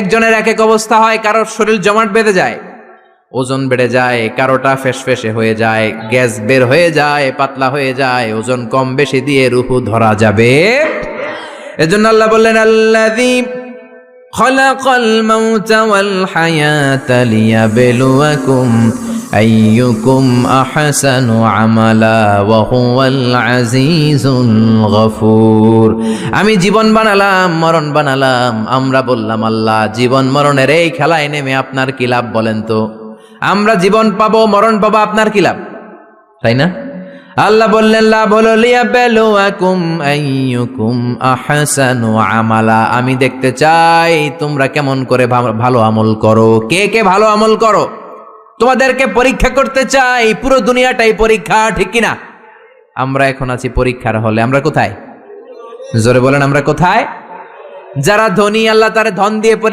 একজনের এক এক অবস্থা হয়, কারোর শরীর জমাট বেঁধে যায়, ওজন বেড়ে যায়, কারোটা ফেসফেসে হয়ে যায়, গ্যাস বের হয়ে যায়, পাতলা হয়ে যায়, ওজন কম বেশি দিয়ে রূহ ধরা যাবে। এজন্য আল্লাহ বললেন, আল্লাযী খালাকাল মাউতা ওয়াল হায়াতা লিয়াবলুয়াকুম আইয়ুকুম আহসানু আমালা ওয়া হুয়াল আজিজুল গফুর। আমি জীবন বানালাম, মরণ বানালাম। আমরা বললাম, আল্লাহ জীবন মরণের এই খেলায় নেমে আপনার কি লাভ বলেন তো? আমরা জীবন পাবো, মরণ পাবো, আপনার কি লাভ? তাই না? আল্লাহ বললেন, লাভ হলো লিয়াবলুয়াকুম আইয়ুকুম আহসানু আমালা। আমি দেখতে চাই তোমরা কেমন করে ভালো আমল করো, কে কে ভালো আমল করো। তোমাদেরকে পরীক্ষা করতে চাই, পুরো দুনিয়াটাই পরীক্ষা, ঠিক কিনা? আমরা এখন আছি পরীক্ষার হলে। আমরা কোথায়? জোরে বলেন, আমরা কোথায়? যারা ধনী, আল্লাহ তার ধন দিয়ে পরীক্ষা